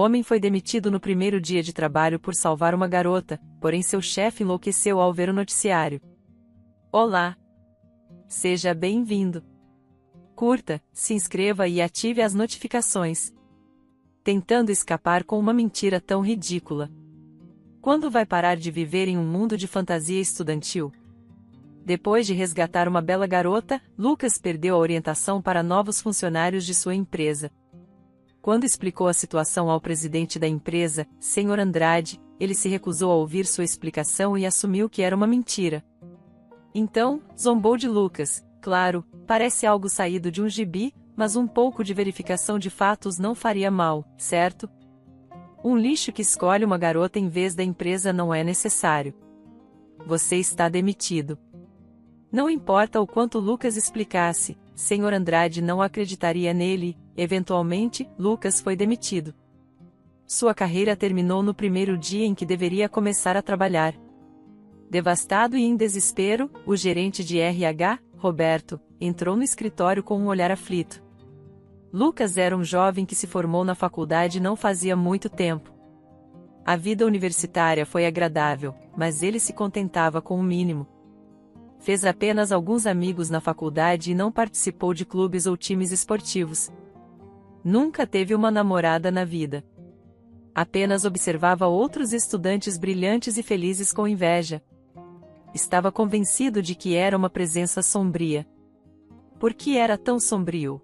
Homem foi demitido no primeiro dia de trabalho por salvar uma garota, porém seu chefe enlouqueceu ao ver o noticiário. Olá! Seja bem-vindo! Curta, se inscreva e ative as notificações. Tentando escapar com uma mentira tão ridícula. Quando vai parar de viver em um mundo de fantasia estudantil? Depois de resgatar uma bela garota, Lucas perdeu a orientação para novos funcionários de sua empresa. Quando explicou a situação ao presidente da empresa, Sr. Andrade, ele se recusou a ouvir sua explicação e assumiu que era uma mentira. Então, zombou de Lucas. Claro, parece algo saído de um gibi, mas um pouco de verificação de fatos não faria mal, certo? Um lixo que escolhe uma garota em vez da empresa não é necessário. Você está demitido. Não importa o quanto Lucas explicasse, Sr. Andrade não acreditaria nele. Eventualmente, Lucas foi demitido. Sua carreira terminou no primeiro dia em que deveria começar a trabalhar. Devastado e em desespero, o gerente de RH, Roberto, entrou no escritório com um olhar aflito. Lucas era um jovem que se formou na faculdade não fazia muito tempo. A vida universitária foi agradável, mas ele se contentava com o mínimo. Fez apenas alguns amigos na faculdade e não participou de clubes ou times esportivos. Nunca teve uma namorada na vida. Apenas observava outros estudantes brilhantes e felizes com inveja. Estava convencido de que era uma presença sombria. Por que era tão sombrio?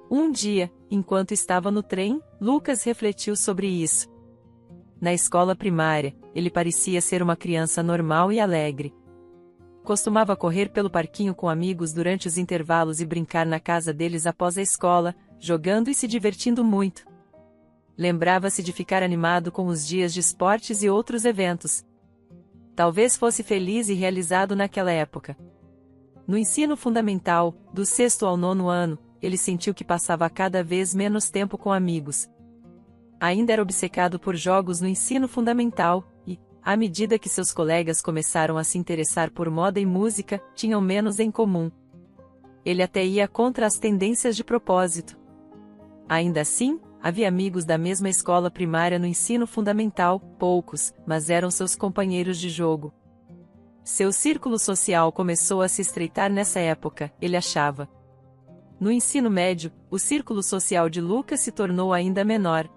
Um dia, enquanto estava no trem, Lucas refletiu sobre isso. Na escola primária, ele parecia ser uma criança normal e alegre. Costumava correr pelo parquinho com amigos durante os intervalos e brincar na casa deles após a escola, jogando e se divertindo muito. Lembrava-se de ficar animado com os dias de esportes e outros eventos. Talvez fosse feliz e realizado naquela época. No ensino fundamental, do sexto ao nono ano, ele sentiu que passava cada vez menos tempo com amigos. Ainda era obcecado por jogos no ensino fundamental, e, à medida que seus colegas começaram a se interessar por moda e música, tinham menos em comum. Ele até ia contra as tendências de propósito. Ainda assim, havia amigos da mesma escola primária no ensino fundamental, poucos, mas eram seus companheiros de jogo. Seu círculo social começou a se estreitar nessa época, ele achava. No ensino médio, o círculo social de Lucas se tornou ainda menor.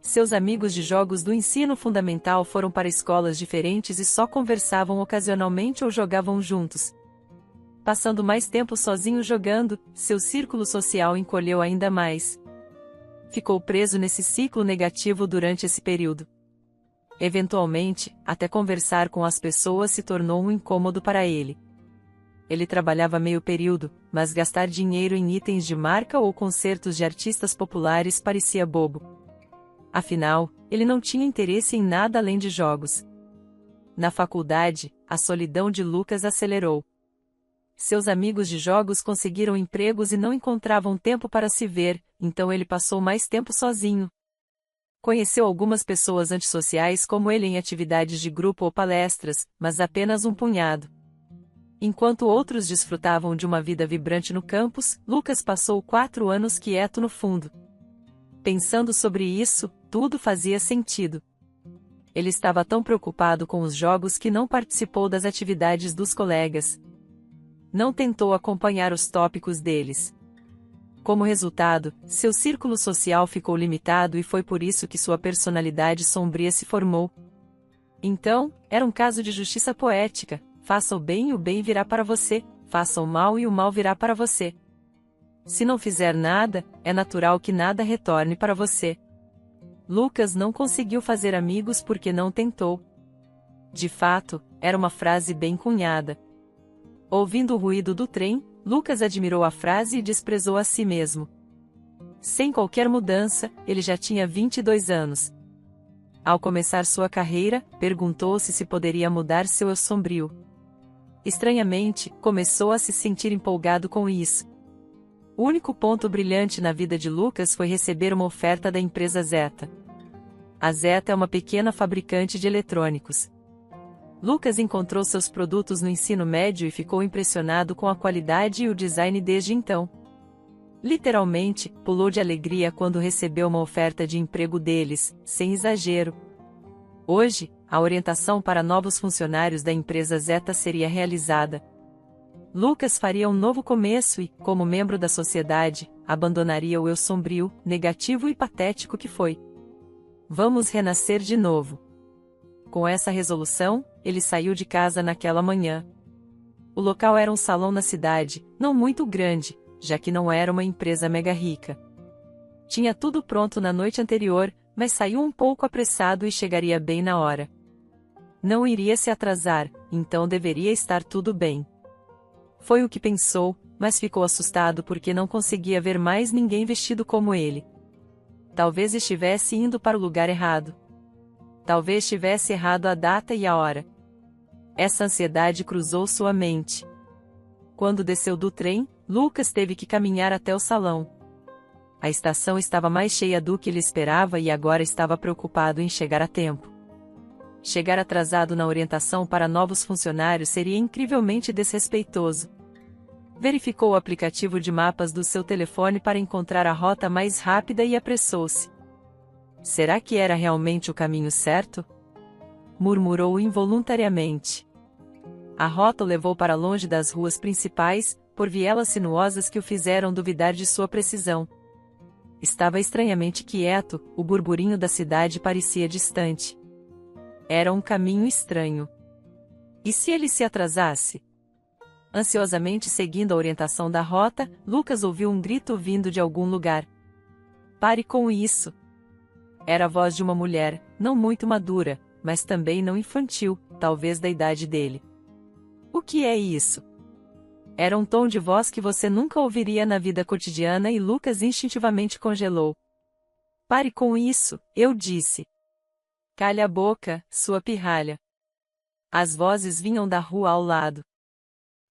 Seus amigos de jogos do ensino fundamental foram para escolas diferentes e só conversavam ocasionalmente ou jogavam juntos. Passando mais tempo sozinho jogando, seu círculo social encolheu ainda mais. Ficou preso nesse ciclo negativo durante esse período. Eventualmente, até conversar com as pessoas se tornou um incômodo para ele. Ele trabalhava meio período, mas gastar dinheiro em itens de marca ou concertos de artistas populares parecia bobo. Afinal, ele não tinha interesse em nada além de jogos. Na faculdade, a solidão de Lucas acelerou. Seus amigos de jogos conseguiram empregos e não encontravam tempo para se ver, então ele passou mais tempo sozinho. Conheceu algumas pessoas antissociais como ele em atividades de grupo ou palestras, mas apenas um punhado. Enquanto outros desfrutavam de uma vida vibrante no campus, Lucas passou 4 anos quieto no fundo. Pensando sobre isso, tudo fazia sentido. Ele estava tão preocupado com os jogos que não participou das atividades dos colegas. Não tentou acompanhar os tópicos deles. Como resultado, seu círculo social ficou limitado e foi por isso que sua personalidade sombria se formou. Então, era um caso de justiça poética: faça o bem e o bem virá para você, faça o mal e o mal virá para você. Se não fizer nada, é natural que nada retorne para você. Lucas não conseguiu fazer amigos porque não tentou. De fato, era uma frase bem cunhada. Ouvindo o ruído do trem, Lucas admirou a frase e desprezou a si mesmo. Sem qualquer mudança, ele já tinha 22 anos. Ao começar sua carreira, perguntou-se se poderia mudar seu eu sombrio. Estranhamente, começou a se sentir empolgado com isso. O único ponto brilhante na vida de Lucas foi receber uma oferta da empresa Zeta. A Zeta é uma pequena fabricante de eletrônicos. Lucas encontrou seus produtos no ensino médio e ficou impressionado com a qualidade e o design desde então. Literalmente, pulou de alegria quando recebeu uma oferta de emprego deles, sem exagero. Hoje, a orientação para novos funcionários da empresa Zeta seria realizada. Lucas faria um novo começo e, como membro da sociedade, abandonaria o eu sombrio, negativo e patético que foi. Vamos renascer de novo. Com essa resolução, ele saiu de casa naquela manhã. O local era um salão na cidade, não muito grande, já que não era uma empresa mega rica. Tinha tudo pronto na noite anterior, mas saiu um pouco apressado e chegaria bem na hora. Não iria se atrasar, então deveria estar tudo bem. Foi o que pensou, mas ficou assustado porque não conseguia ver mais ninguém vestido como ele. Talvez estivesse indo para o lugar errado. Talvez tivesse errado a data e a hora. Essa ansiedade cruzou sua mente. Quando desceu do trem, Lucas teve que caminhar até o salão. A estação estava mais cheia do que ele esperava e agora estava preocupado em chegar a tempo. Chegar atrasado na orientação para novos funcionários seria incrivelmente desrespeitoso. Verificou o aplicativo de mapas do seu telefone para encontrar a rota mais rápida e apressou-se. Será que era realmente o caminho certo? Murmurou involuntariamente. A rota o levou para longe das ruas principais, por vielas sinuosas que o fizeram duvidar de sua precisão. Estava estranhamente quieto, o burburinho da cidade parecia distante. Era um caminho estranho. E se ele se atrasasse? Ansiosamente seguindo a orientação da rota, Lucas ouviu um grito vindo de algum lugar. Pare com isso! Era a voz de uma mulher, não muito madura, mas também não infantil, talvez da idade dele. O que é isso? Era um tom de voz que você nunca ouviria na vida cotidiana e Lucas instintivamente congelou. Pare com isso, eu disse. Calha a boca, sua pirralha. As vozes vinham da rua ao lado.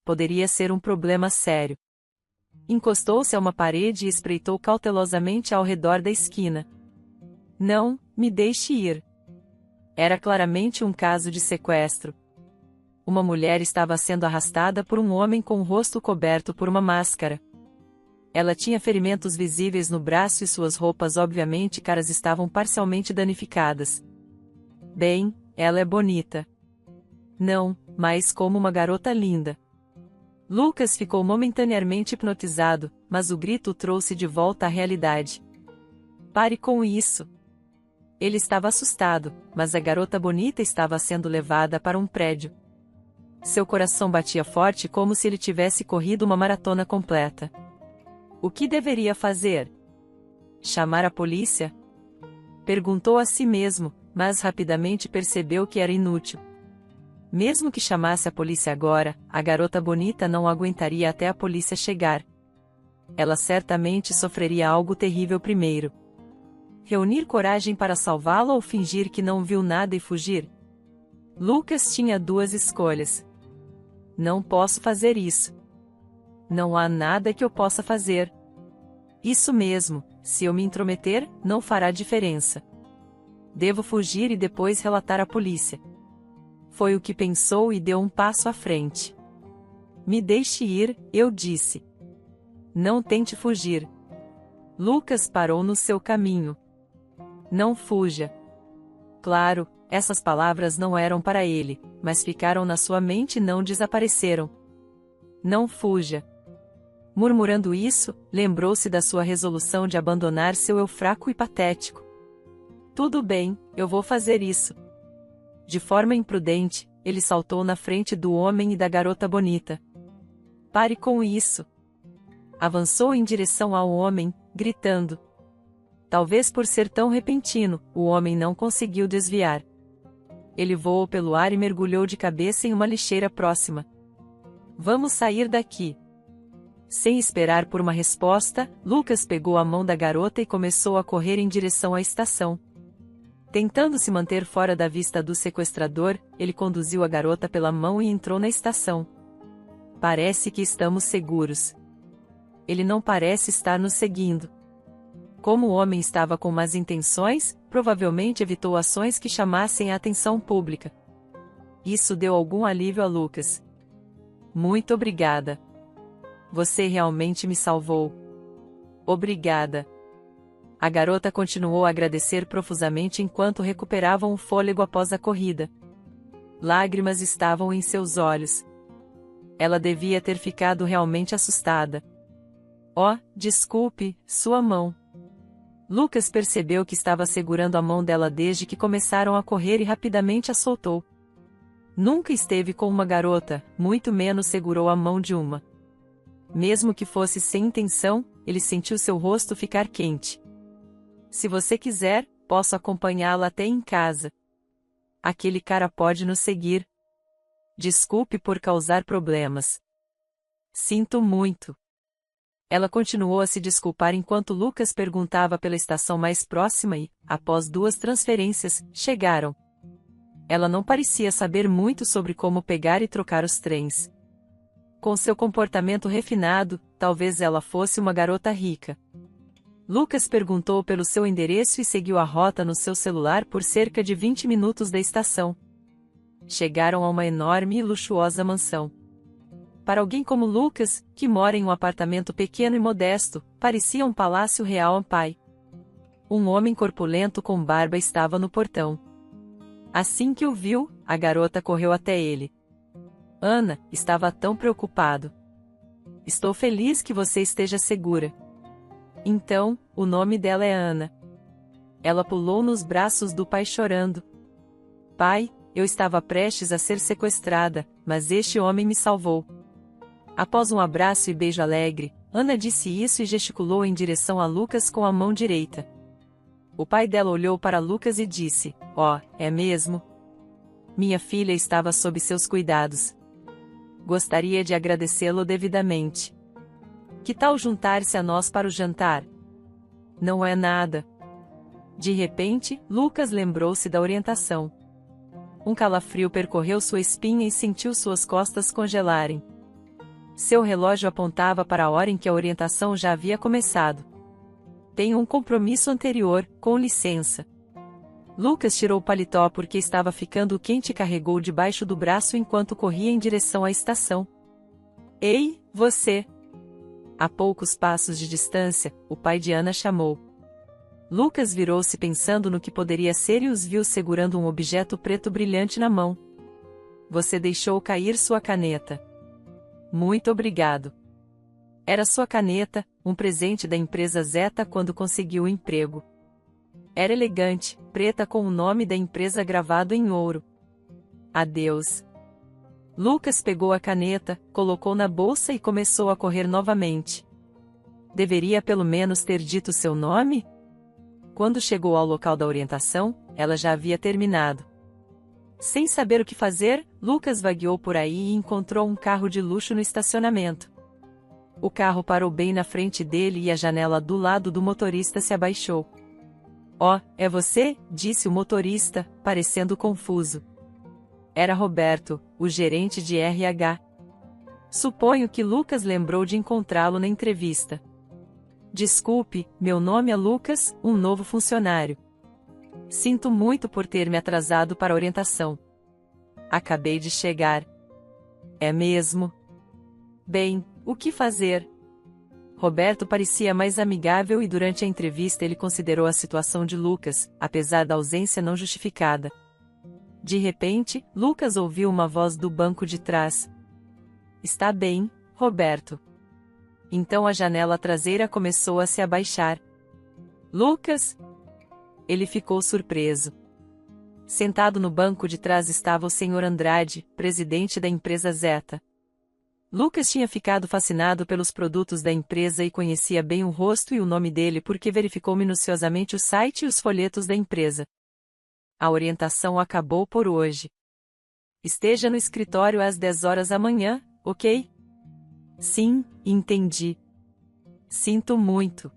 Poderia ser um problema sério. Encostou-se a uma parede e espreitou cautelosamente ao redor da esquina. Não, me deixe ir. Era claramente um caso de sequestro. Uma mulher estava sendo arrastada por um homem com o rosto coberto por uma máscara. Ela tinha ferimentos visíveis no braço e suas roupas obviamente caras estavam parcialmente danificadas. Bem, ela é bonita. Não, mas como uma garota linda. Lucas ficou momentaneamente hipnotizado, mas o grito o trouxe de volta à realidade. Pare com isso! Ele estava assustado, mas a garota bonita estava sendo levada para um prédio. Seu coração batia forte como se ele tivesse corrido uma maratona completa. O que deveria fazer? Chamar a polícia? Perguntou a si mesmo, mas rapidamente percebeu que era inútil. Mesmo que chamasse a polícia agora, a garota bonita não aguentaria até a polícia chegar. Ela certamente sofreria algo terrível primeiro. Reunir coragem para salvá-la ou fingir que não viu nada e fugir? Lucas tinha duas escolhas. Não posso fazer isso. Não há nada que eu possa fazer. Isso mesmo, se eu me intrometer, não fará diferença. Devo fugir e depois relatar à polícia. Foi o que pensou e deu um passo à frente. Me deixe ir, eu disse. Não tente fugir. Lucas parou no seu caminho. Não fuja. Claro, essas palavras não eram para ele, mas ficaram na sua mente e não desapareceram. Não fuja. Murmurando isso, lembrou-se da sua resolução de abandonar seu eu fraco e patético. Tudo bem, eu vou fazer isso. De forma imprudente, ele saltou na frente do homem e da garota bonita. Pare com isso. Avançou em direção ao homem, gritando. Talvez por ser tão repentino, o homem não conseguiu desviar. Ele voou pelo ar e mergulhou de cabeça em uma lixeira próxima. Vamos sair daqui. Sem esperar por uma resposta, Lucas pegou a mão da garota e começou a correr em direção à estação. Tentando se manter fora da vista do sequestrador, ele conduziu a garota pela mão e entrou na estação. Parece que estamos seguros. Ele não parece estar nos seguindo. Como o homem estava com más intenções, provavelmente evitou ações que chamassem a atenção pública. Isso deu algum alívio a Lucas. Muito obrigada. Você realmente me salvou. Obrigada. A garota continuou a agradecer profusamente enquanto recuperavam o fôlego após a corrida. Lágrimas estavam em seus olhos. Ela devia ter ficado realmente assustada. Oh, desculpe, sua mão. Lucas percebeu que estava segurando a mão dela desde que começaram a correr e rapidamente a soltou. Nunca esteve com uma garota, muito menos segurou a mão de uma. Mesmo que fosse sem intenção, ele sentiu seu rosto ficar quente. Se você quiser, posso acompanhá-la até em casa. Aquele cara pode nos seguir. Desculpe por causar problemas. Sinto muito. Ela continuou a se desculpar enquanto Lucas perguntava pela estação mais próxima e, após 2 transferências, chegaram. Ela não parecia saber muito sobre como pegar e trocar os trens. Com seu comportamento refinado, talvez ela fosse uma garota rica. Lucas perguntou pelo seu endereço e seguiu a rota no seu celular por cerca de 20 minutos da estação. Chegaram a uma enorme e luxuosa mansão. Para alguém como Lucas, que mora em um apartamento pequeno e modesto, parecia um palácio real. Pai. Um homem corpulento com barba estava no portão. Assim que o viu, a garota correu até ele. Ana, estava tão preocupado. Estou feliz que você esteja segura. Então, o nome dela é Ana. Ela pulou nos braços do pai chorando. Pai, eu estava prestes a ser sequestrada, mas este homem me salvou. Após um abraço e beijo alegre, Ana disse isso e gesticulou em direção a Lucas com a mão direita. O pai dela olhou para Lucas e disse, "Oh, é mesmo? Minha filha estava sob seus cuidados. Gostaria de agradecê-lo devidamente. Que tal juntar-se a nós para o jantar?" Não é nada. De repente, Lucas lembrou-se da orientação. Um calafrio percorreu sua espinha e sentiu suas costas congelarem. Seu relógio apontava para a hora em que a orientação já havia começado. Tenho um compromisso anterior, com licença. Lucas tirou o paletó porque estava ficando quente e carregou debaixo do braço enquanto corria em direção à estação. Ei, você! A poucos passos de distância, o pai de Ana chamou. Lucas virou-se pensando no que poderia ser e os viu segurando um objeto preto brilhante na mão. Você deixou cair sua caneta. Muito obrigado. Era sua caneta, um presente da empresa Zeta quando conseguiu o emprego. Era elegante, preta com o nome da empresa gravado em ouro. Adeus. Lucas pegou a caneta, colocou na bolsa e começou a correr novamente. Deveria pelo menos ter dito seu nome? Quando chegou ao local da orientação, ela já havia terminado. Sem saber o que fazer, Lucas vagueou por aí e encontrou um carro de luxo no estacionamento. O carro parou bem na frente dele e a janela do lado do motorista se abaixou. Oh, é você? Disse o motorista, parecendo confuso. Era Roberto, o gerente de RH. Suponho que Lucas lembrou de encontrá-lo na entrevista. Desculpe, meu nome é Lucas, um novo funcionário. Sinto muito por ter me atrasado para a orientação. Acabei de chegar. É mesmo? Bem, o que fazer? Roberto parecia mais amigável e durante a entrevista ele considerou a situação de Lucas, apesar da ausência não justificada. De repente, Lucas ouviu uma voz do banco de trás. Está bem, Roberto. Então a janela traseira começou a se abaixar. Lucas? Ele ficou surpreso. Sentado no banco de trás estava o Sr. Andrade, presidente da empresa Zeta. Lucas tinha ficado fascinado pelos produtos da empresa e conhecia bem o rosto e o nome dele porque verificou minuciosamente o site e os folhetos da empresa. A orientação acabou por hoje. Esteja no escritório às 10 horas amanhã, ok? Sim, entendi. Sinto muito.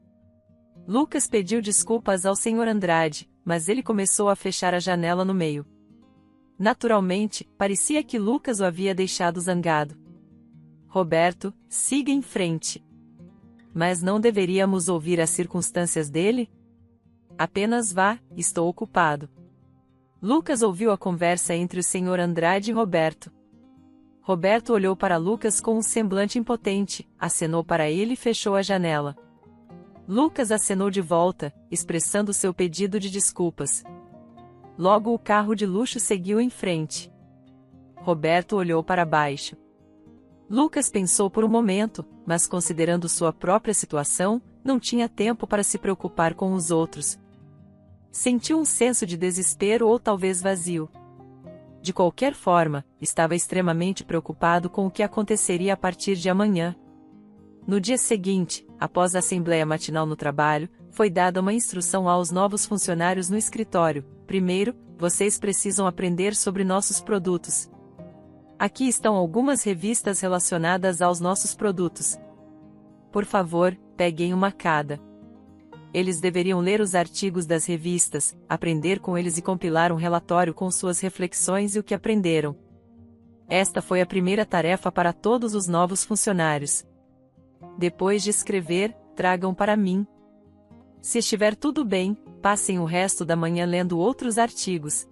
Lucas pediu desculpas ao Sr. Andrade, mas ele começou a fechar a janela no meio. Naturalmente, parecia que Lucas o havia deixado zangado. Roberto, siga em frente. Mas não deveríamos ouvir as circunstâncias dele? Apenas vá, estou ocupado. Lucas ouviu a conversa entre o Sr. Andrade e Roberto. Roberto olhou para Lucas com um semblante impotente, acenou para ele e fechou a janela. Lucas acenou de volta, expressando seu pedido de desculpas. Logo o carro de luxo seguiu em frente. Roberto olhou para baixo. Lucas pensou por um momento, mas considerando sua própria situação, não tinha tempo para se preocupar com os outros. Sentiu um senso de desespero ou talvez vazio. De qualquer forma, estava extremamente preocupado com o que aconteceria a partir de amanhã. No dia seguinte, após a assembleia matinal no trabalho, foi dada uma instrução aos novos funcionários no escritório. Primeiro, vocês precisam aprender sobre nossos produtos. Aqui estão algumas revistas relacionadas aos nossos produtos. Por favor, peguem uma cada. Eles deveriam ler os artigos das revistas, aprender com eles e compilar um relatório com suas reflexões e o que aprenderam. Esta foi a primeira tarefa para todos os novos funcionários. Depois de escrever, tragam para mim. Se estiver tudo bem, passem o resto da manhã lendo outros artigos.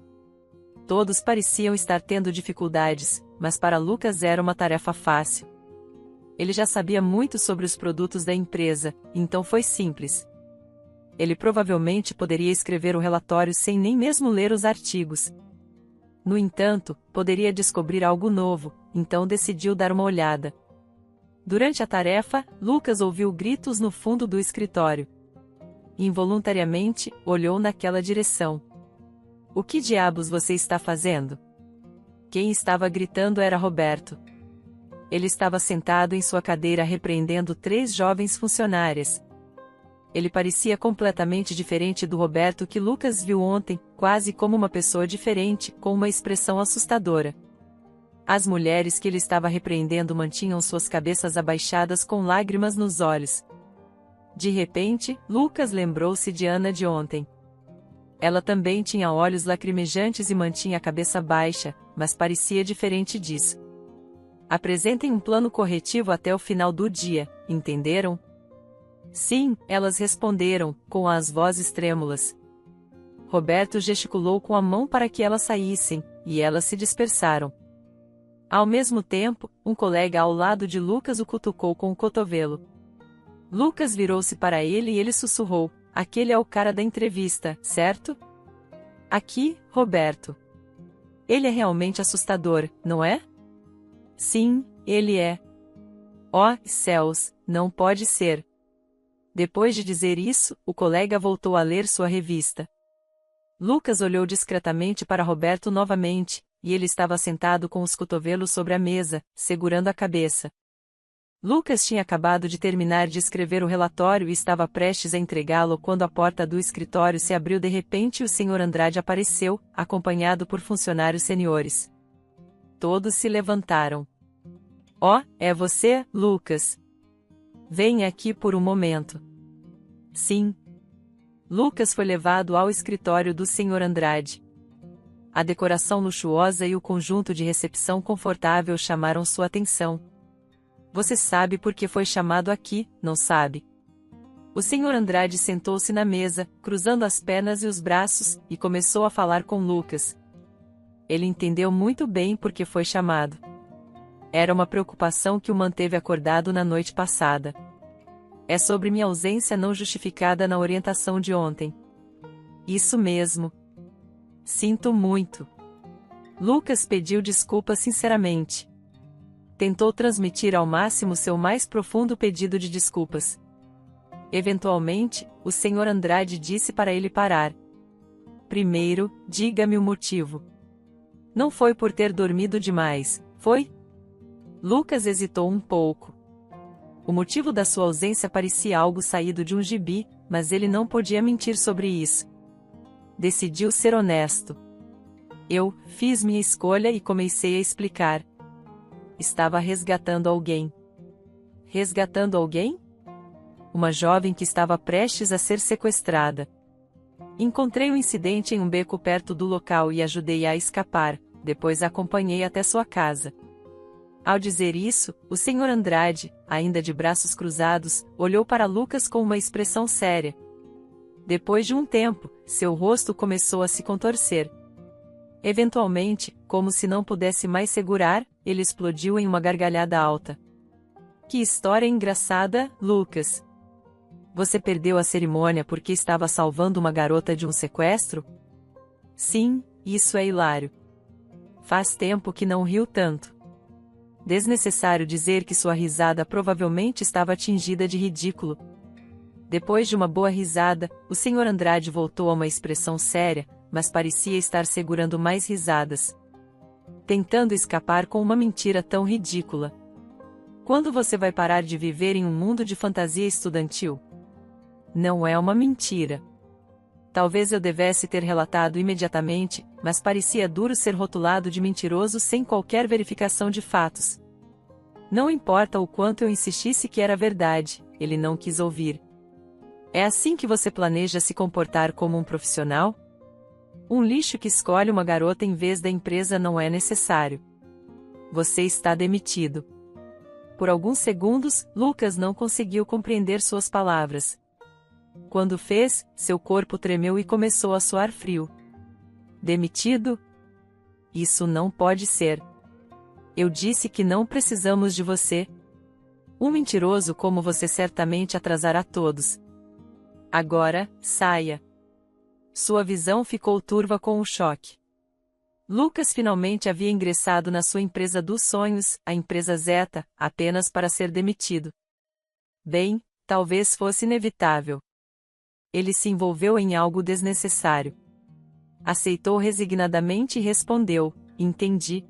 Todos pareciam estar tendo dificuldades, mas para Lucas era uma tarefa fácil. Ele já sabia muito sobre os produtos da empresa, então foi simples. Ele provavelmente poderia escrever o relatório sem nem mesmo ler os artigos. No entanto, poderia descobrir algo novo, então decidiu dar uma olhada. Durante a tarefa, Lucas ouviu gritos no fundo do escritório. Involuntariamente, olhou naquela direção. O que diabos você está fazendo? Quem estava gritando era Roberto. Ele estava sentado em sua cadeira repreendendo 3 jovens funcionárias. Ele parecia completamente diferente do Roberto que Lucas viu ontem, quase como uma pessoa diferente, com uma expressão assustadora. As mulheres que ele estava repreendendo mantinham suas cabeças abaixadas com lágrimas nos olhos. De repente, Lucas lembrou-se de Ana de ontem. Ela também tinha olhos lacrimejantes e mantinha a cabeça baixa, mas parecia diferente disso. Apresentem um plano corretivo até o final do dia, entenderam? Sim, elas responderam, com as vozes trêmulas. Roberto gesticulou com a mão para que elas saíssem, e elas se dispersaram. Ao mesmo tempo, um colega ao lado de Lucas o cutucou com o cotovelo. Lucas virou-se para ele e ele sussurrou: aquele é o cara da entrevista, certo? Aqui, Roberto. Ele é realmente assustador, não é? Sim, ele é. Oh, céus, não pode ser. Depois de dizer isso, o colega voltou a ler sua revista. Lucas olhou discretamente para Roberto novamente, e ele estava sentado com os cotovelos sobre a mesa, segurando a cabeça. Lucas tinha acabado de terminar de escrever o relatório e estava prestes a entregá-lo quando a porta do escritório se abriu de repente e o Sr. Andrade apareceu, acompanhado por funcionários seniores. Todos se levantaram. Oh, é você, Lucas? Venha aqui por um momento. Sim. Lucas foi levado ao escritório do Sr. Andrade. A decoração luxuosa e o conjunto de recepção confortável chamaram sua atenção. Você sabe por que foi chamado aqui, não sabe? O Sr. Andrade sentou-se na mesa, cruzando as pernas e os braços, e começou a falar com Lucas. Ele entendeu muito bem por que foi chamado. Era uma preocupação que o manteve acordado na noite passada. É sobre minha ausência não justificada na orientação de ontem. Isso mesmo. Sinto muito. Lucas pediu desculpas sinceramente. Tentou transmitir ao máximo seu mais profundo pedido de desculpas. Eventualmente, o Sr. Andrade disse para ele parar. Primeiro, diga-me o motivo. Não foi por ter dormido demais, foi? Lucas hesitou um pouco. O motivo da sua ausência parecia algo saído de um gibi, mas ele não podia mentir sobre isso. Decidiu ser honesto. Eu fiz minha escolha e comecei a explicar. Estava resgatando alguém. Resgatando alguém? Uma jovem que estava prestes a ser sequestrada. Encontrei o incidente em um beco perto do local e ajudei-a a escapar, depois a acompanhei até sua casa. Ao dizer isso, o Sr. Andrade, ainda de braços cruzados, olhou para Lucas com uma expressão séria. Depois de um tempo, seu rosto começou a se contorcer. Eventualmente, como se não pudesse mais segurar, ele explodiu em uma gargalhada alta. Que história engraçada, Lucas! Você perdeu a cerimônia porque estava salvando uma garota de um sequestro? Sim, isso é hilário. Faz tempo que não riu tanto. Desnecessário dizer que sua risada provavelmente estava tingida de ridículo. Depois de uma boa risada, o Sr. Andrade voltou a uma expressão séria, mas parecia estar segurando mais risadas, tentando escapar com uma mentira tão ridícula. Quando você vai parar de viver em um mundo de fantasia estudantil? Não é uma mentira. Talvez eu devesse ter relatado imediatamente, mas parecia duro ser rotulado de mentiroso sem qualquer verificação de fatos. Não importa o quanto eu insistisse que era verdade, ele não quis ouvir. É assim que você planeja se comportar como um profissional? Um lixo que escolhe uma garota em vez da empresa não é necessário. Você está demitido. Por alguns segundos, Lucas não conseguiu compreender suas palavras. Quando fez, seu corpo tremeu e começou a suar frio. Demitido? Isso não pode ser. Eu disse que não precisamos de você. Um mentiroso como você certamente atrasará todos. Agora, saia. Sua visão ficou turva com o choque. Lucas finalmente havia ingressado na sua empresa dos sonhos, a empresa Zeta, apenas para ser demitido. Bem, talvez fosse inevitável. Ele se envolveu em algo desnecessário. Aceitou resignadamente e respondeu: entendi.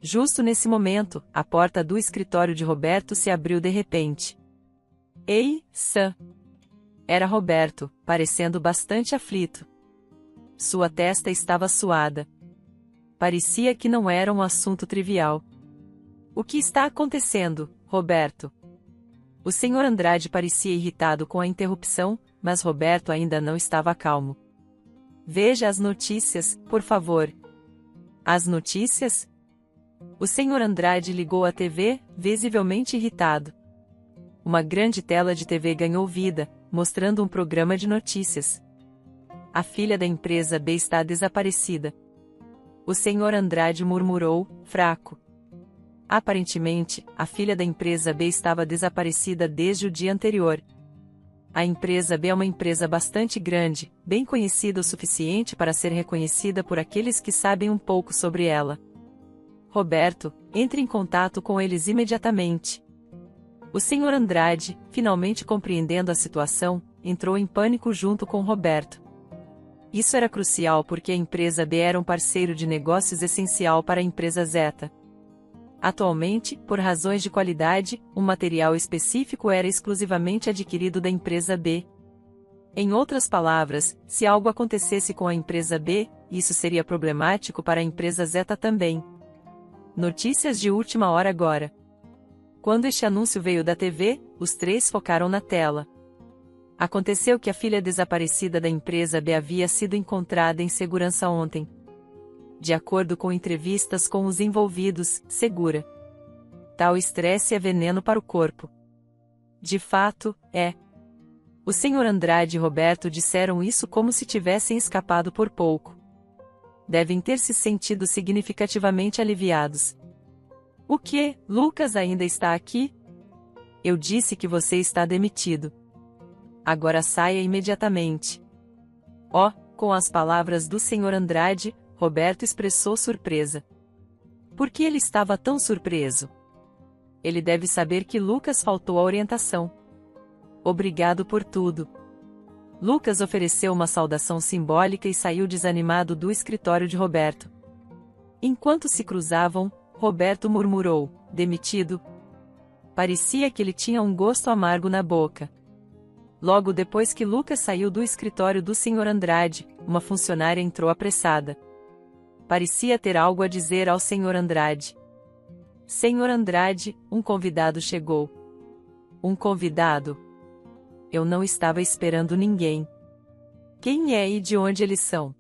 Justo nesse momento, a porta do escritório de Roberto se abriu de repente. Ei, Sam! Era Roberto, parecendo bastante aflito. Sua testa estava suada. Parecia que não era um assunto trivial. O que está acontecendo, Roberto? O Sr. Andrade parecia irritado com a interrupção, mas Roberto ainda não estava calmo. Veja as notícias, por favor. As notícias? O Sr. Andrade ligou a TV, visivelmente irritado. Uma grande tela de TV ganhou vida, mostrando um programa de notícias. A filha da empresa B está desaparecida. O Sr. Andrade murmurou, fraco. Aparentemente, a filha da empresa B estava desaparecida desde o dia anterior. A empresa B é uma empresa bastante grande, bem conhecida o suficiente para ser reconhecida por aqueles que sabem um pouco sobre ela. Roberto, entre em contato com eles imediatamente. O Sr. Andrade, finalmente compreendendo a situação, entrou em pânico junto com Roberto. Isso era crucial porque a empresa B era um parceiro de negócios essencial para a empresa Zeta. Atualmente, por razões de qualidade, um material específico era exclusivamente adquirido da empresa B. Em outras palavras, se algo acontecesse com a empresa B, isso seria problemático para a empresa Zeta também. Notícias de última hora agora. Quando este anúncio veio da TV, os três focaram na tela. Aconteceu que a filha desaparecida da empresa B havia sido encontrada em segurança ontem. De acordo com entrevistas com os envolvidos, segura. Tal estresse é veneno para o corpo. De fato, é. O Sr. Andrade e Roberto disseram isso como se tivessem escapado por pouco. Devem ter se sentido significativamente aliviados. O que, Lucas ainda está aqui? Eu disse que você está demitido. Agora saia imediatamente. Oh, com as palavras do Sr. Andrade, Roberto expressou surpresa. Por que ele estava tão surpreso? Ele deve saber que Lucas faltou à orientação. Obrigado por tudo. Lucas ofereceu uma saudação simbólica e saiu desanimado do escritório de Roberto. Enquanto se cruzavam, Roberto murmurou, demitido. Parecia que ele tinha um gosto amargo na boca. Logo depois que Lucas saiu do escritório do Sr. Andrade, uma funcionária entrou apressada. Parecia ter algo a dizer ao Sr. Andrade. Sr. Andrade, um convidado chegou. Um convidado? Eu não estava esperando ninguém. Quem é e de onde eles são?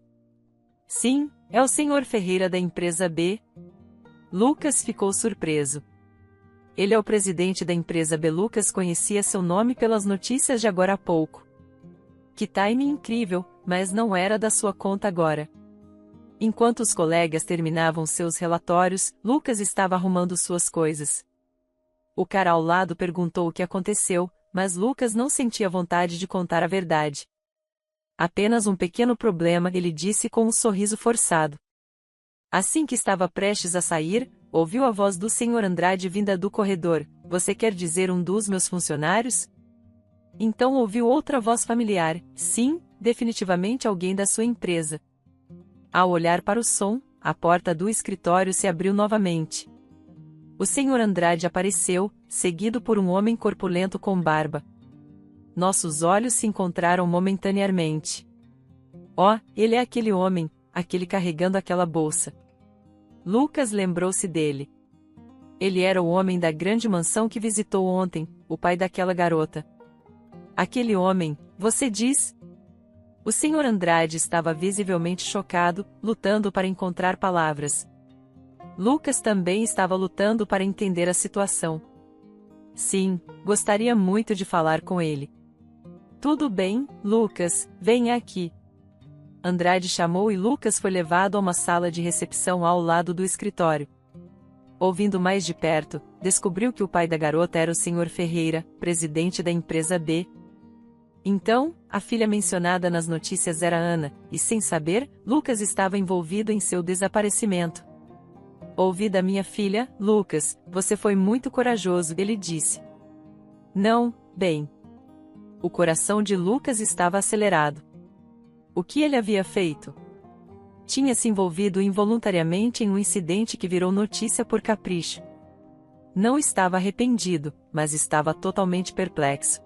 Sim, é o Sr. Ferreira da empresa B. Lucas ficou surpreso. Ele é o presidente da empresa B. Lucas conhecia seu nome pelas notícias de agora há pouco. Que timing incrível, mas não era da sua conta agora. Enquanto os colegas terminavam seus relatórios, Lucas estava arrumando suas coisas. O cara ao lado perguntou o que aconteceu, mas Lucas não sentia vontade de contar a verdade. Apenas um pequeno problema, ele disse com um sorriso forçado. Assim que estava prestes a sair, ouviu a voz do Sr. Andrade vinda do corredor. Você quer dizer um dos meus funcionários? Então ouviu outra voz familiar. Sim, definitivamente alguém da sua empresa. Ao olhar para o som, a porta do escritório se abriu novamente. O Sr. Andrade apareceu, seguido por um homem corpulento com barba. Nossos olhos se encontraram momentaneamente. Oh, ele é aquele homem, aquele carregando aquela bolsa. Lucas lembrou-se dele. Ele era o homem da grande mansão que visitou ontem, o pai daquela garota. Aquele homem, você diz? O Sr. Andrade estava visivelmente chocado, lutando para encontrar palavras. Lucas também estava lutando para entender a situação. Sim, gostaria muito de falar com ele. Tudo bem, Lucas, venha aqui. Andrade chamou e Lucas foi levado a uma sala de recepção ao lado do escritório. Ouvindo mais de perto, descobriu que o pai da garota era o Sr. Ferreira, presidente da empresa B. Então, a filha mencionada nas notícias era Ana, e sem saber, Lucas estava envolvido em seu desaparecimento. Ouvi da minha filha, Lucas, você foi muito corajoso, ele disse. Não, bem. O coração de Lucas estava acelerado. O que ele havia feito? Tinha se envolvido involuntariamente em um incidente que virou notícia por capricho. Não estava arrependido, mas estava totalmente perplexo.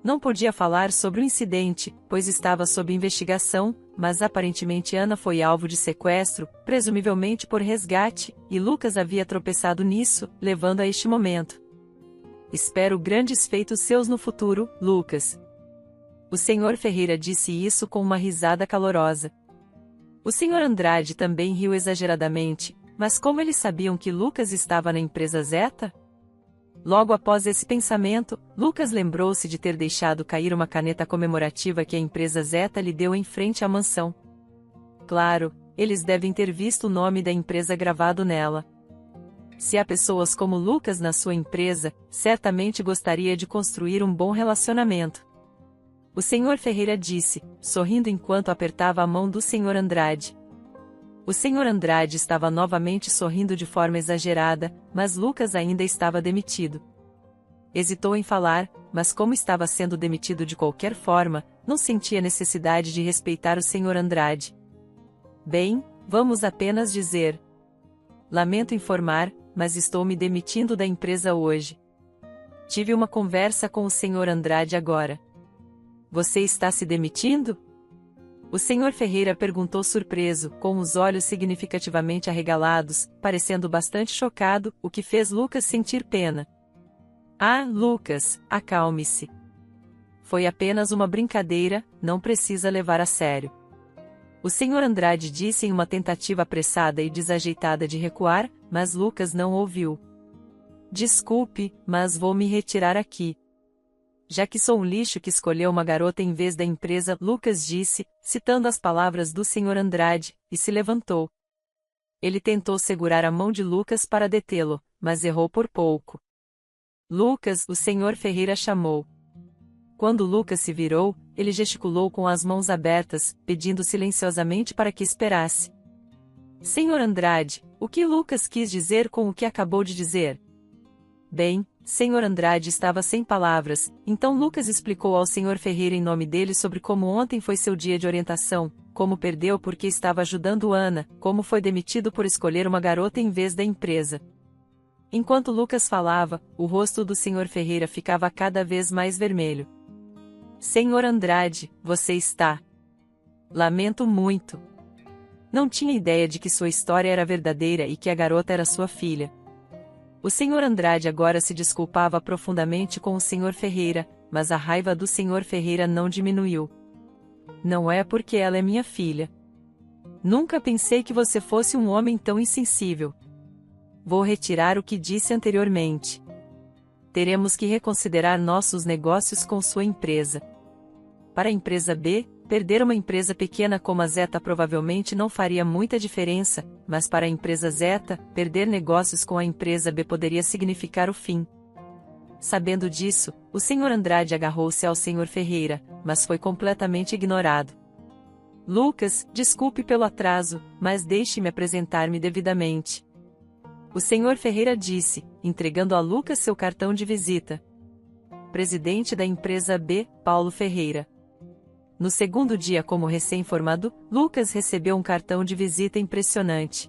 Não podia falar sobre o incidente, pois estava sob investigação, mas aparentemente Ana foi alvo de sequestro, presumivelmente por resgate, e Lucas havia tropeçado nisso, levando a este momento. Espero grandes feitos seus no futuro, Lucas. O Sr. Ferreira disse isso com uma risada calorosa. O Sr. Andrade também riu exageradamente, mas como eles sabiam que Lucas estava na empresa Zeta? Logo após esse pensamento, Lucas lembrou-se de ter deixado cair uma caneta comemorativa que a empresa Zeta lhe deu em frente à mansão. Claro, eles devem ter visto o nome da empresa gravado nela. Se há pessoas como Lucas na sua empresa, certamente gostaria de construir um bom relacionamento. O Sr. Ferreira disse, sorrindo enquanto apertava a mão do Sr. Andrade. O Sr. Andrade estava novamente sorrindo de forma exagerada, mas Lucas ainda estava demitido. Hesitou em falar, mas como estava sendo demitido de qualquer forma, não sentia necessidade de respeitar o Sr. Andrade. Bem, vamos apenas dizer. Lamento informar, mas estou me demitindo da empresa hoje. Tive uma conversa com o Sr. Andrade agora. Você está se demitindo? O Sr. Ferreira perguntou surpreso, com os olhos significativamente arregalados, parecendo bastante chocado, o que fez Lucas sentir pena. Ah, Lucas, acalme-se. Foi apenas uma brincadeira, não precisa levar a sério. O Sr. Andrade disse em uma tentativa apressada e desajeitada de recuar, mas Lucas não ouviu. Desculpe, mas vou me retirar aqui. Já que sou um lixo que escolheu uma garota em vez da empresa, Lucas disse, citando as palavras do Sr. Andrade, e se levantou. Ele tentou segurar a mão de Lucas para detê-lo, mas errou por pouco. Lucas, o Sr. Ferreira chamou. Quando Lucas se virou, ele gesticulou com as mãos abertas, pedindo silenciosamente para que esperasse. Sr. Andrade, o que Lucas quis dizer com o que acabou de dizer? Bem, Sr. Andrade estava sem palavras, então Lucas explicou ao Sr. Ferreira em nome dele sobre como ontem foi seu dia de orientação, como perdeu porque estava ajudando Ana, como foi demitido por escolher uma garota em vez da empresa. Enquanto Lucas falava, o rosto do Sr. Ferreira ficava cada vez mais vermelho. Sr. Andrade, você está... Lamento muito. Não tinha ideia de que sua história era verdadeira e que a garota era sua filha. O Sr. Andrade agora se desculpava profundamente com o Sr. Ferreira, mas a raiva do Sr. Ferreira não diminuiu. Não é porque ela é minha filha. Nunca pensei que você fosse um homem tão insensível. Vou retirar o que disse anteriormente. Teremos que reconsiderar nossos negócios com sua empresa. Para a empresa B, perder uma empresa pequena como a Zeta provavelmente não faria muita diferença, mas para a empresa Zeta, perder negócios com a empresa B poderia significar o fim. Sabendo disso, o Sr. Andrade agarrou-se ao Sr. Ferreira, mas foi completamente ignorado. Lucas, desculpe pelo atraso, mas deixe-me apresentar-me devidamente. O Sr. Ferreira disse, entregando a Lucas seu cartão de visita. Presidente da empresa B, Paulo Ferreira. No segundo dia como recém-formado, Lucas recebeu um cartão de visita impressionante.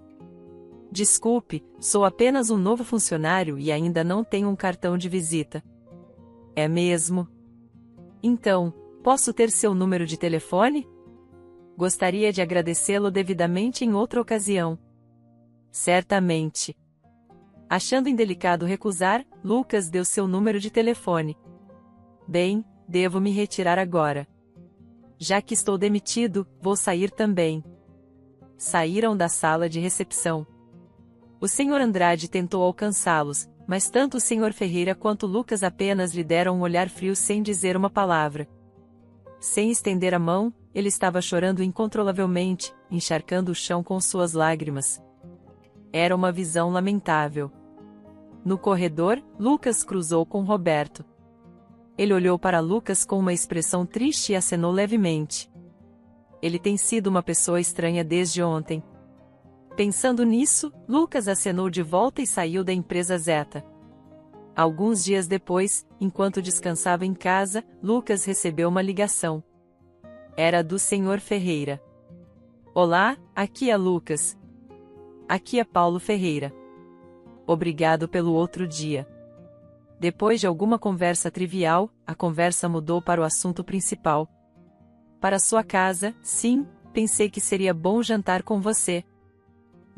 Desculpe, sou apenas um novo funcionário e ainda não tenho um cartão de visita. É mesmo? Então, posso ter seu número de telefone? Gostaria de agradecê-lo devidamente em outra ocasião. Certamente. Achando indelicado recusar, Lucas deu seu número de telefone. Bem, devo me retirar agora. Já que estou demitido, vou sair também. Saíram da sala de recepção. O Sr. Andrade tentou alcançá-los, mas tanto o Sr. Ferreira quanto Lucas apenas lhe deram um olhar frio sem dizer uma palavra. Sem estender a mão, ele estava chorando incontrolavelmente, encharcando o chão com suas lágrimas. Era uma visão lamentável. No corredor, Lucas cruzou com Roberto. Ele olhou para Lucas com uma expressão triste e acenou levemente. Ele tem sido uma pessoa estranha desde ontem. Pensando nisso, Lucas acenou de volta e saiu da empresa Zeta. Alguns dias depois, enquanto descansava em casa, Lucas recebeu uma ligação. Era do Sr. Ferreira. Olá, aqui é Lucas. Aqui é Paulo Ferreira. Obrigado pelo outro dia. Depois de alguma conversa trivial, a conversa mudou para o assunto principal. Para sua casa, sim, pensei que seria bom jantar com você.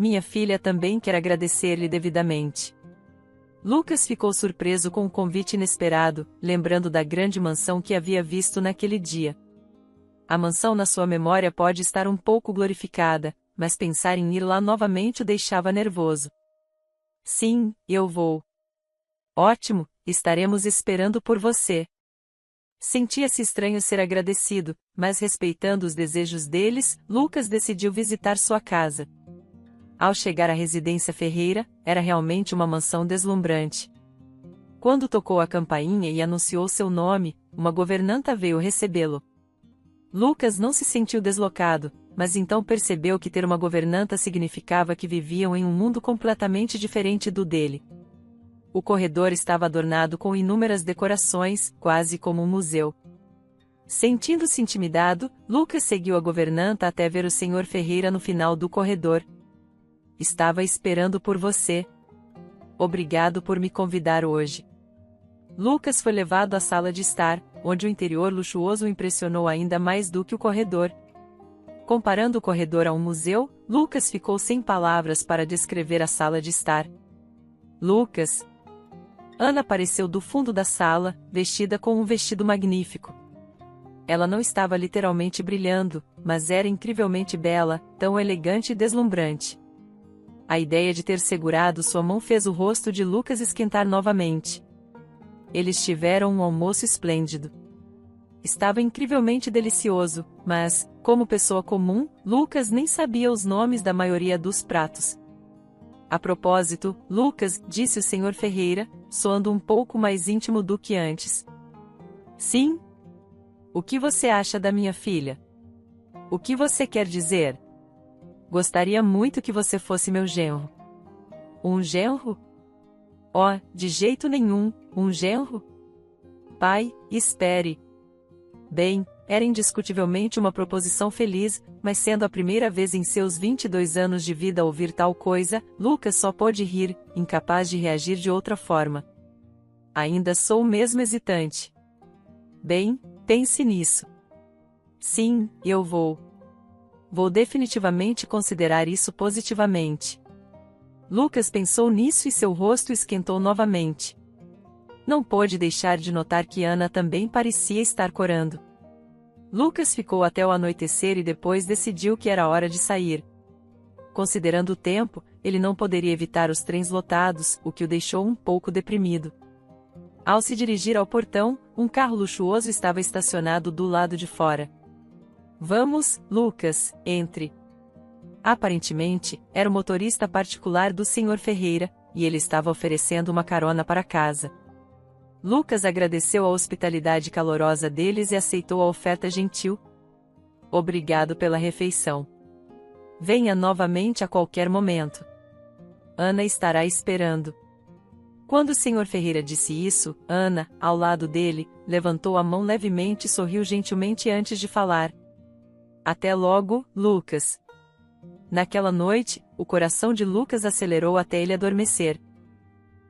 Minha filha também quer agradecer-lhe devidamente. Lucas ficou surpreso com o convite inesperado, lembrando da grande mansão que havia visto naquele dia. A mansão na sua memória pode estar um pouco glorificada, mas pensar em ir lá novamente o deixava nervoso. Sim, eu vou. Ótimo, estaremos esperando por você. Sentia-se estranho ser agradecido, mas respeitando os desejos deles, Lucas decidiu visitar sua casa. Ao chegar à residência Ferreira, era realmente uma mansão deslumbrante. Quando tocou a campainha e anunciou seu nome, uma governanta veio recebê-lo. Lucas não se sentiu deslocado, mas então percebeu que ter uma governanta significava que viviam em um mundo completamente diferente do dele. O corredor estava adornado com inúmeras decorações, quase como um museu. Sentindo-se intimidado, Lucas seguiu a governanta até ver o Sr. Ferreira no final do corredor. Estava esperando por você. Obrigado por me convidar hoje. Lucas foi levado à sala de estar, onde o interior luxuoso o impressionou ainda mais do que o corredor. Comparando o corredor a um museu, Lucas ficou sem palavras para descrever a sala de estar. Lucas. Ana apareceu do fundo da sala, vestida com um vestido magnífico. Ela não estava literalmente brilhando, mas era incrivelmente bela, tão elegante e deslumbrante. A ideia de ter segurado sua mão fez o rosto de Lucas esquentar novamente. Eles tiveram um almoço esplêndido. Estava incrivelmente delicioso, mas, como pessoa comum, Lucas nem sabia os nomes da maioria dos pratos. A propósito, Lucas, disse o Sr. Ferreira, soando um pouco mais íntimo do que antes. Sim? O que você acha da minha filha? O que você quer dizer? Gostaria muito que você fosse meu genro. Um genro? Oh, de jeito nenhum, um genro? Pai, espere. Bem, era indiscutivelmente uma proposição feliz, mas sendo a primeira vez em seus 22 anos de vida ouvir tal coisa, Lucas só pôde rir, incapaz de reagir de outra forma. Ainda sou mesmo hesitante. Bem, pense nisso. Sim, eu vou. Vou definitivamente considerar isso positivamente. Lucas pensou nisso e seu rosto esquentou novamente. Não pôde deixar de notar que Ana também parecia estar corando. Lucas ficou até o anoitecer e depois decidiu que era hora de sair. Considerando o tempo, ele não poderia evitar os trens lotados, o que o deixou um pouco deprimido. Ao se dirigir ao portão, um carro luxuoso estava estacionado do lado de fora. Vamos, Lucas, entre. Aparentemente, era o motorista particular do Sr. Ferreira, e ele estava oferecendo uma carona para casa. Lucas agradeceu a hospitalidade calorosa deles e aceitou a oferta gentil. Obrigado pela refeição. Venha novamente a qualquer momento. Ana estará esperando. Quando o Sr. Ferreira disse isso, Ana, ao lado dele, levantou a mão levemente e sorriu gentilmente antes de falar. Até logo, Lucas. Naquela noite, o coração de Lucas acelerou até ele adormecer.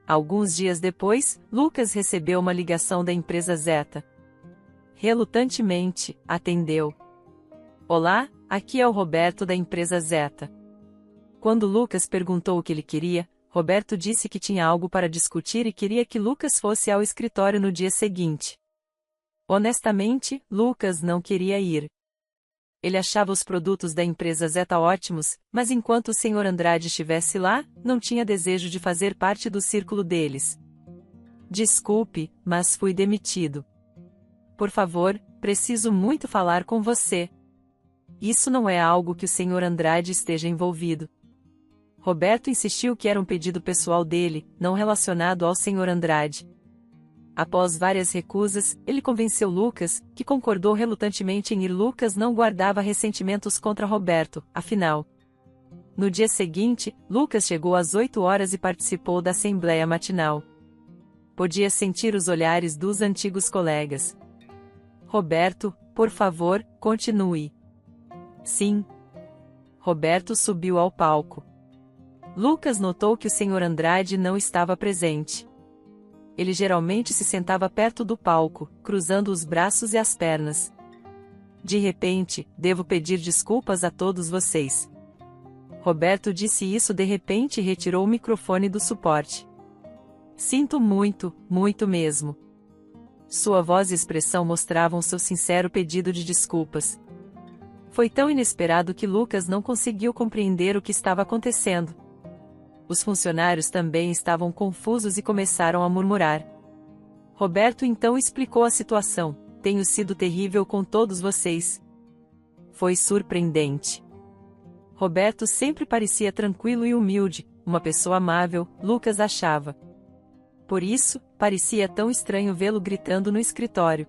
Alguns dias depois, Lucas recebeu uma ligação da empresa Zeta. Relutantemente, atendeu. Olá, aqui é o Roberto da empresa Zeta. Quando Lucas perguntou o que ele queria, Roberto disse que tinha algo para discutir e queria que Lucas fosse ao escritório no dia seguinte. Honestamente, Lucas não queria ir. Ele achava os produtos da empresa Zeta ótimos, mas enquanto o Sr. Andrade estivesse lá, não tinha desejo de fazer parte do círculo deles. Desculpe, mas fui demitido. Por favor, preciso muito falar com você. Isso não é algo que o Sr. Andrade esteja envolvido. Roberto insistiu que era um pedido pessoal dele, não relacionado ao Sr. Andrade. Após várias recusas, ele convenceu Lucas, que concordou relutantemente em ir. Lucas não guardava ressentimentos contra Roberto, afinal. No dia seguinte, Lucas chegou às 8 horas e participou da assembleia matinal. Podia sentir os olhares dos antigos colegas. Roberto, por favor, continue. Sim. Roberto subiu ao palco. Lucas notou que o Sr. Andrade não estava presente. Ele geralmente se sentava perto do palco, cruzando os braços e as pernas. De repente, devo pedir desculpas a todos vocês. Roberto disse isso de repente e retirou o microfone do suporte. Sinto muito, muito mesmo. Sua voz e expressão mostravam seu sincero pedido de desculpas. Foi tão inesperado que Lucas não conseguiu compreender o que estava acontecendo. Os funcionários também estavam confusos e começaram a murmurar. Roberto então explicou a situação. Tenho sido terrível com todos vocês. Foi surpreendente. Roberto sempre parecia tranquilo e humilde, uma pessoa amável, Lucas achava. Por isso, parecia tão estranho vê-lo gritando no escritório.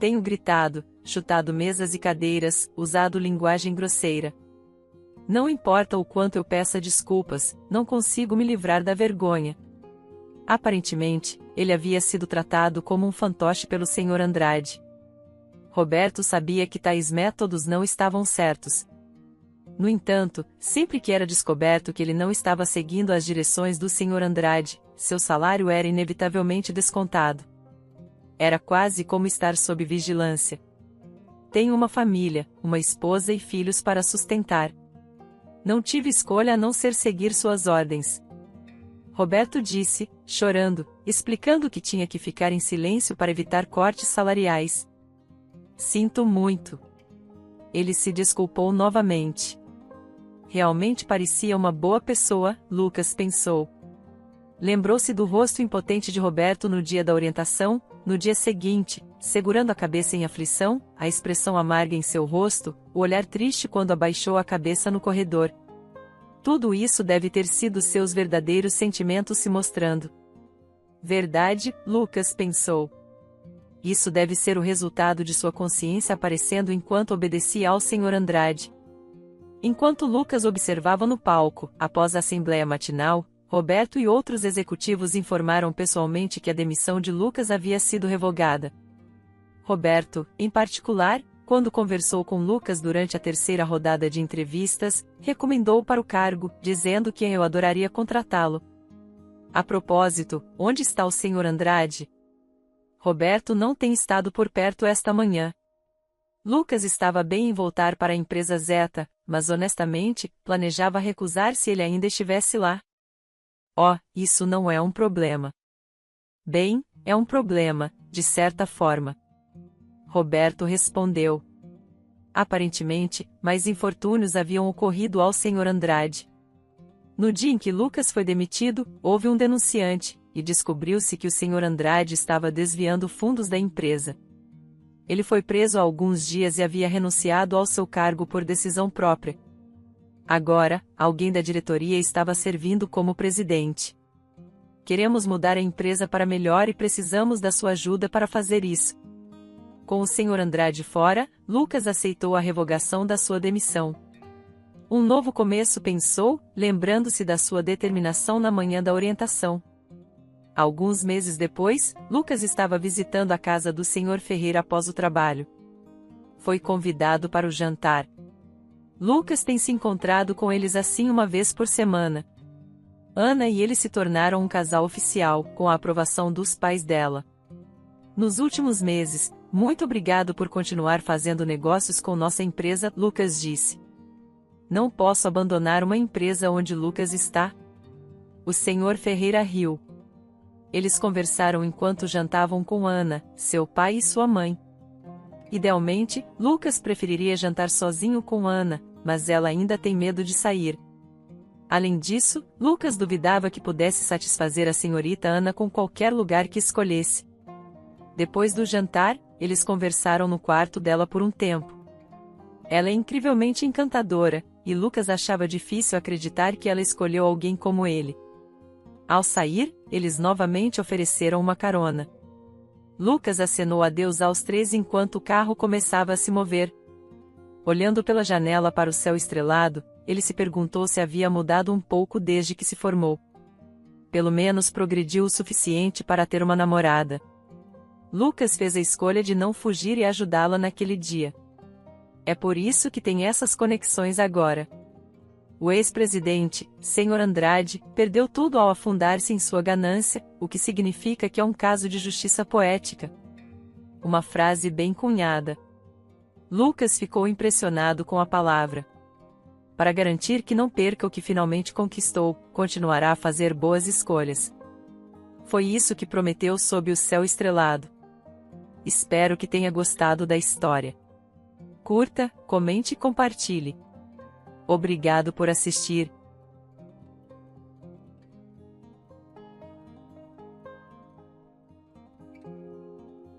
Tenho gritado, chutado mesas e cadeiras, usado linguagem grosseira. Não importa o quanto eu peça desculpas, não consigo me livrar da vergonha. Aparentemente, ele havia sido tratado como um fantoche pelo Sr. Andrade. Roberto sabia que tais métodos não estavam certos. No entanto, sempre que era descoberto que ele não estava seguindo as direções do Sr. Andrade, seu salário era inevitavelmente descontado. Era quase como estar sob vigilância. Tenho uma família, uma esposa e filhos para sustentar. Não tive escolha a não ser seguir suas ordens. Roberto disse, chorando, explicando que tinha que ficar em silêncio para evitar cortes salariais. Sinto muito. Ele se desculpou novamente. Realmente parecia uma boa pessoa, Lucas pensou. Lembrou-se do rosto impotente de Roberto no dia da orientação, no dia seguinte, segurando a cabeça em aflição, a expressão amarga em seu rosto, o olhar triste quando abaixou a cabeça no corredor. Tudo isso deve ter sido seus verdadeiros sentimentos se mostrando. Verdade, Lucas pensou. Isso deve ser o resultado de sua consciência aparecendo enquanto obedecia ao Sr. Andrade. Enquanto Lucas observava no palco, após a assembleia matinal, Roberto e outros executivos informaram pessoalmente que a demissão de Lucas havia sido revogada. Roberto, em particular, quando conversou com Lucas durante a terceira rodada de entrevistas, recomendou para o cargo, dizendo que eu adoraria contratá-lo. A propósito, onde está o Sr. Andrade? Roberto não tem estado por perto esta manhã. Lucas estava bem em voltar para a empresa Zeta, mas honestamente, planejava recusar se ele ainda estivesse lá. Oh, isso não é um problema. Bem, é um problema, de certa forma. Roberto respondeu. Aparentemente, mais infortúnios haviam ocorrido ao Sr. Andrade. No dia em que Lucas foi demitido, houve um denunciante, e descobriu-se que o Sr. Andrade estava desviando fundos da empresa. Ele foi preso há alguns dias e havia renunciado ao seu cargo por decisão própria. Agora, alguém da diretoria estava servindo como presidente. Queremos mudar a empresa para melhor e precisamos da sua ajuda para fazer isso. Com o Sr. Andrade fora, Lucas aceitou a revogação da sua demissão. Um novo começo, pensou, lembrando-se da sua determinação na manhã da orientação. Alguns meses depois, Lucas estava visitando a casa do Sr. Ferreira após o trabalho. Foi convidado para o jantar. Lucas tem se encontrado com eles assim uma vez por semana. Ana e ele se tornaram um casal oficial, com a aprovação dos pais dela. Nos últimos meses, muito obrigado por continuar fazendo negócios com nossa empresa, Lucas disse. Não posso abandonar uma empresa onde Lucas está. O Sr. Ferreira riu. Eles conversaram enquanto jantavam com Ana, seu pai e sua mãe. Idealmente, Lucas preferiria jantar sozinho com Ana, mas ela ainda tem medo de sair. Além disso, Lucas duvidava que pudesse satisfazer a senhorita Ana com qualquer lugar que escolhesse. Depois do jantar, eles conversaram no quarto dela por um tempo. Ela é incrivelmente encantadora, e Lucas achava difícil acreditar que ela escolheu alguém como ele. Ao sair, eles novamente ofereceram uma carona. Lucas acenou adeus aos três enquanto o carro começava a se mover. Olhando pela janela para o céu estrelado, ele se perguntou se havia mudado um pouco desde que se formou. Pelo menos progrediu o suficiente para ter uma namorada. Lucas fez a escolha de não fugir e ajudá-la naquele dia. É por isso que tem essas conexões agora. O ex-presidente, Sr. Andrade, perdeu tudo ao afundar-se em sua ganância, o que significa que é um caso de justiça poética. Uma frase bem cunhada. Lucas ficou impressionado com a palavra. Para garantir que não perca o que finalmente conquistou, continuará a fazer boas escolhas. Foi isso que prometeu sob o céu estrelado. Espero que tenha gostado da história. Curta, comente e compartilhe. Obrigado por assistir.